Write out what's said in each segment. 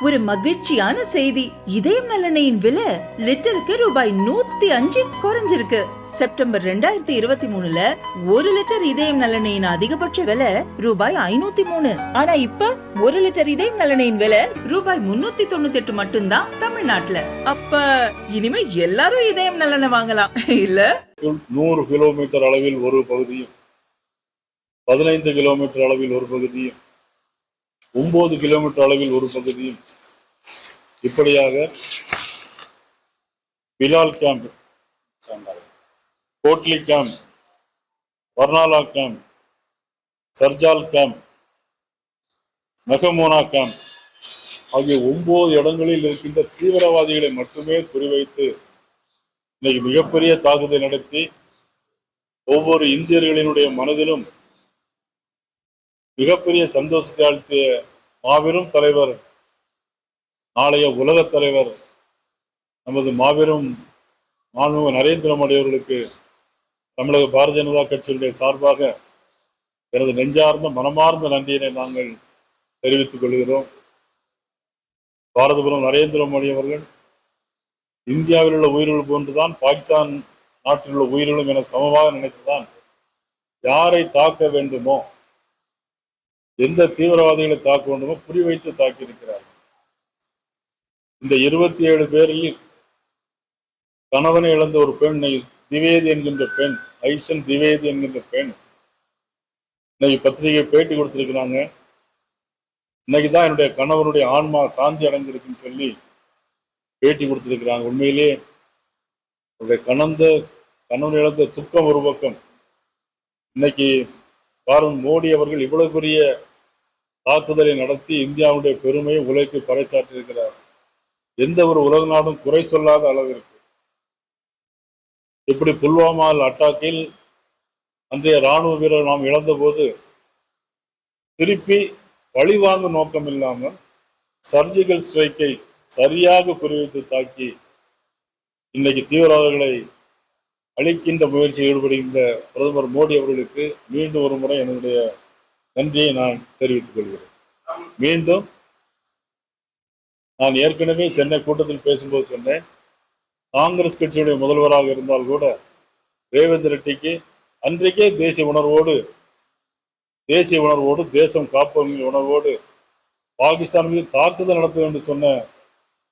ஒரு மகிழ்ச்சியான செய்தி. இதயம் நல்லெண்ணெயின் விலை லிட்டருக்கு ரூபாய் 105 குறைஞ்சிருக்கு. செப்டம்பர் 2023ல 1 லிட்டர் இதயம் நல்லெண்ணெயின் அதிகபட்ச விலை ரூபாய் 503. ஆனா இப்ப 1 லிட்டர் இதயம் நல்லெண்ணெயின் விலை ரூபாய் 398 மட்டும்தான் தமிழ்நாட்டுல. அப்ப இனிமே எல்லாரும் இதயம் நல்லெண்ணெய் வாங்கலாம் இல்ல? 100 கிலோமீட்டர் அளவில் ஒரு பகுதியும், 15 கிலோமீட்டர் அளவில் ஒரு பகுதியும், 9 கிலோமீட்டர் அளவில் ஒரு பகுதியும், இப்படியாக Bilal camp, Kotli camp, Barnala camp, Sarjal camp, மெகமோனா கேம்ப் ஆகிய 9 இடங்களில் இருக்கின்ற தீவிரவாதிகளை மட்டுமே குறிவைத்து இன்னைக்கு மிகப்பெரிய தாக்குதல் நடத்தி ஒவ்வொரு இந்தியர்களினுடைய மனதிலும் மிகப்பெரிய சந்தோஷத்தை அளித்திய மாபெரும் தலைவர், நாளைய உலக தலைவர் நமது மாபெரும் மாண்புமிகு நரேந்திர மோடி அவர்களுக்கு தமிழக பாரதிய ஜனதா கட்சியினுடைய சார்பாக எனது நெஞ்சார்ந்த மனமார்ந்த நன்றியினை நாங்கள் தெரிவித்துக் கொள்கிறோம். பாரத நரேந்திர மோடி அவர்கள் இந்தியாவில் உள்ள உயிர்கள் போன்றுதான் பாகிஸ்தான் நாட்டில் உள்ள உயிர்களும் என சமமாக நினைத்துதான் யாரை தாக்க வேண்டுமோ, எந்த தீவிரவாதிகளை தாக்க வேண்டுமோ குறிவைத்து தாக்கியிருக்கிறார். இந்த 27 பேரில் கணவனை இழந்த ஒரு பெண், திவேதி என்கின்ற பெண், ஐசன் திவேதி என்கின்ற பெண் இன்னைக்கு பத்திரிகை பேட்டி கொடுத்திருக்கிறாங்க. இன்னைக்குதான் என்னுடைய கணவனுடைய ஆன்மா சாந்தி அடைந்திருக்குன்னு சொல்லி பேட்டி கொடுத்திருக்கிறாங்க. உண்மையிலே கணவன் இழந்த துக்கம் ஒரு பக்கம், இன்னைக்கு பாரத மோடி அவர்கள் இவ்வளவு பெரிய தாக்குதலை நடத்தி இந்தியாவுடைய பெருமையை உலகிற்கு பறைசாற்றியிருக்கிறார். எந்த ஒரு உலக நாடும் குறை சொல்லாத அளவிற்கு. இப்படி புல்வாமா அட்டாக்கில் அன்றைய ராணுவ வீரர் நாம் இழந்த போது திருப்பி பழிவாங்கும் நோக்கம் இல்லாமல் சர்ஜிக்கல் ஸ்ட்ரைக்கை சரியாக குறிவைத்து தாக்கி இன்னைக்கு தீவிரவாதிகளை அழிக்கின்ற முயற்சியில் ஈடுபடுகின்ற பிரதமர் மோடி அவர்களுக்கு மீண்டும் ஒரு முறை என்னுடைய நன்றியை நான் தெரிவித்துக் கொள்கிறேன். மீண்டும் நான் ஏற்கனவே சென்னை கூட்டத்தில் பேசும்போது சொன்னேன், காங்கிரஸ் கட்சியுடைய முதல்வராக இருந்தால் கூட ரேவந்த் ரெட்டிக்கு அன்றைக்கே தேசிய உணர்வோடு தேசம் காப்போம் உணர்வோடு பாகிஸ்தான் மீது தாக்குதல் நடத்தும் என்று சொன்ன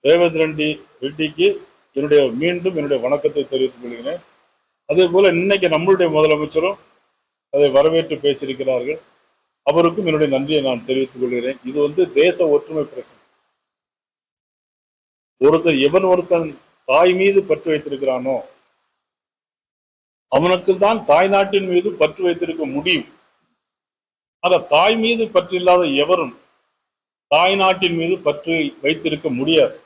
ரேவந்த் ரெட்டிக்கு மீண்டும் என்னுடைய வணக்கத்தை தெரிவித்துக் கொள்கிறேன். அதே போல இன்னைக்கு நம்மளுடைய முதலமைச்சரும் அதை வரவேற்று பேசியிருக்கிறார்கள். அவருக்கும் என்னுடைய நன்றியை நான் தெரிவித்துக் கொள்கிறேன். இது தேச ஒற்றுமை பிரச்சனை. ஒருத்தன் தாய் மீது பற்று வைத்திருக்கிறானோ அவனுக்கு தான் தாய் நாட்டின் மீது பற்று வைத்திருக்க முடியும். அத தாய் மீது பற்று இல்லாத எவரும் தாய் நாட்டின் மீது பற்று வைத்திருக்க முடியாது.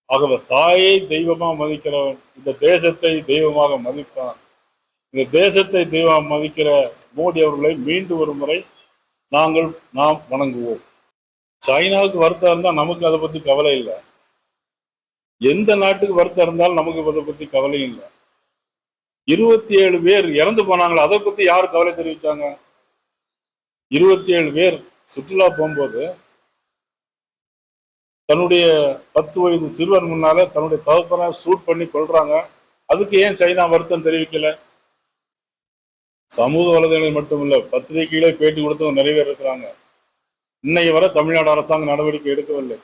ஆகவே தாயை தெய்வமாக மதிக்கிறவன் இந்த தேசத்தை தெய்வமாக மதிப்பான். இந்த தேசத்தை தெய்வமாக மதிக்கிற மோடி அவர்களை மீண்டும் ஒரு முறை நாம் வணங்குவோம். சைனாவுக்கு வருத்தம் இருந்தால் நமக்கு அதை பத்தி கவலை இல்லை. எந்த நாட்டுக்கு வருத்தம் இருந்தாலும் நமக்கு அதை பத்தி கவலை இல்லை. 27 பேர் இறந்து போனாங்களா, அதை பத்தி யாரு கவலை தெரிவிச்சாங்க? 27 பேர் சுற்றுலா போகும்போது தன்னுடைய 10 வயது சிறுவன் முன்னால தன்னுடைய தகப்பனை ஷூட் பண்ணி கொள்றாங்க. அதுக்கு ஏன் சைனா வருத்தம் தெரிவிக்கல? சமூக வலைதளங்கள் மட்டுமில்ல, பத்திரிகைகளே பேட்டி கொடுத்தவங்க நிறைய பேர் இருக்கிறாங்க. இன்னைக்கு வரை தமிழ்நாடு அரசாங்கம் நடவடிக்கை எடுக்கவில்லை.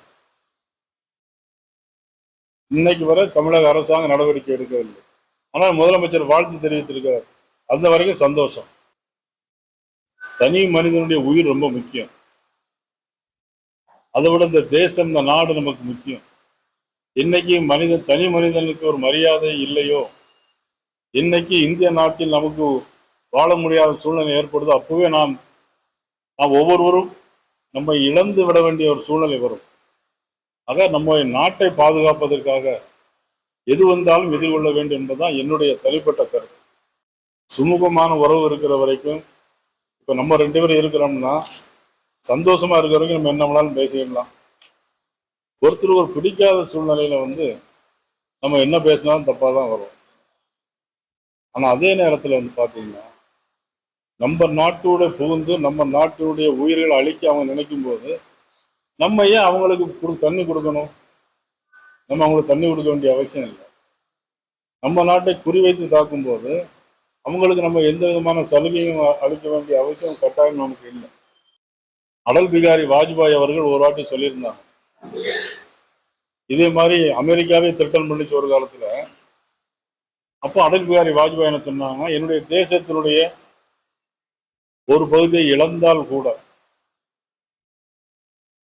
ஆனால் முதலமைச்சர் வாழ்த்து தெரிவித்திருக்கிறார். அந்த வரைக்கும் சந்தோஷம். தனி மனிதனுடைய உயிர் ரொம்ப முக்கியம். அதை விட இந்த தேசம், இந்த நாடு நமக்கு முக்கியம். இன்னைக்கு தனி மனிதனுக்கு ஒரு மரியாதை இல்லையோ, இன்னைக்கு இந்திய நாட்டில் நமக்கு வாழ முடியாத சூழ்நிலை ஏற்படுதோ, அப்பவே நாம் ஒவ்வொருவரும் நம்மை இழந்து விட வேண்டிய ஒரு சூழ்நிலை வரும். ஆக நம்ம நாட்டை பாதுகாப்பதற்காக எது வந்தாலும் எதிர்கொள்ள வேண்டும் என்பதுதான் என்னுடைய தனிப்பட்ட கருத்து. சுமூகமான உறவு இருக்கிற வரைக்கும், இப்ப நம்ம 2 பேரும் இருக்கிறோம்னா சந்தோஷமா இருக்கிற வரைக்கும் நம்ம என்ன வேணாலும் பேசிடலாம். ஒருத்தருக்கு ஒரு பிடிக்காத சூழ்நிலையில நம்ம என்ன பேசினாலும் தப்பாதான் வரும். ஆனா அதே நேரத்துல பாத்தீங்கன்னா நம்ம நாட்டோட புகுந்து நம்ம நாட்டுடைய உயிர்களை அழிக்க அவங்க நினைக்கும் போது நம்ம ஏன் அவங்களுக்கு தண்ணி கொடுக்கணும்? நம்ம அவங்களுக்கு தண்ணி கொடுக்க வேண்டிய அவசியம் இல்லை. நம்ம நாட்டை குறிவைத்து தாக்கும் போது அவங்களுக்கு நம்ம எந்த விதமான சலுகையும் அளிக்க வேண்டிய அவசியம் கட்டாயம் நமக்கு இல்லை. அடல் பிகாரி வாஜ்பாய் அவர்கள் ஒரு வாட்டி சொல்லியிருந்தாங்க, இதே மாதிரி அமெரிக்காவே திட்டம் பண்ணிச்சு ஒரு காலத்துல. அப்போ அடல் பிகாரி வாஜ்பாய் என்ன சொன்னாங்க, என்னுடைய தேசத்தினுடைய ஒரு பகுதியை இழந்தால் கூட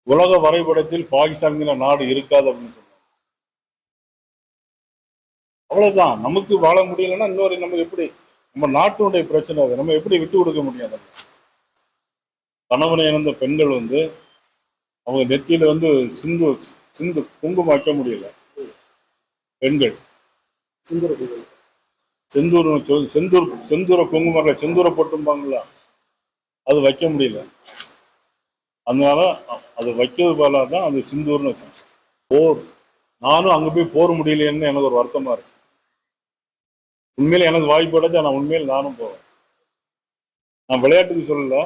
உலக வரைபடத்தில் பாகிஸ்தான்கிற நாடு இருக்காது அப்படின்னு சொன்னாங்க. அவ்வளவுதான். நமக்கு வாழ முடியலன்னா இன்னொரு நம்ம எப்படி, நம்ம நாட்டினுடைய பிரச்சனை அது, நம்ம எப்படி விட்டு கொடுக்க முடியாது? கணவனை இழந்த பெண்கள் அவங்க நெத்தியில சிந்து சிந்து குங்குமம் வைக்க முடியல. பெண்கள் செந்தூர் செந்தூர் செந்தூர குங்குமம் செந்தூர போட்டும்பாங்களா, அது வைக்க முடியல. அதனால அது வைக்கிறது போல தான் அது சிந்தூர்னு வச்சு. போர், நானும் அங்க போய் போர் முடியலன்னு எனக்கு ஒரு வருத்தமா இருக்கு. உண்மையில எனக்கு வாய்ப்பு கிடைச்சா நான் உண்மையில நானும் போவேன். நான் விளையாட்டுக்கு சொல்லல,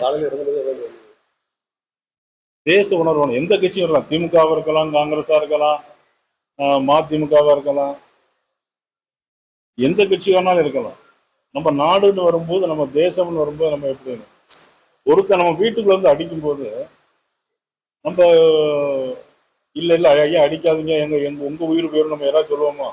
தேச உணர்வு. எந்த கட்சியும் இருக்கலாம், திமுகவா இருக்கலாம், காங்கிரஸா இருக்கலாம், மதிமுகவா இருக்கலாம், எந்த கட்சி வேணாலும் இருக்கலாம். நம்ம நாடுன்னு வரும்போது, நம்ம தேசம்னு வரும்போது நம்ம எப்படி ஒருத்தர் நம்ம வீட்டுக்குள்ள அடிக்கும் போது நம்ம இல்ல ஐயா அடிக்காதீங்க, எங்க உங்க உயிர் போயிடும் நம்ம யாராவது சொல்லுவோமா?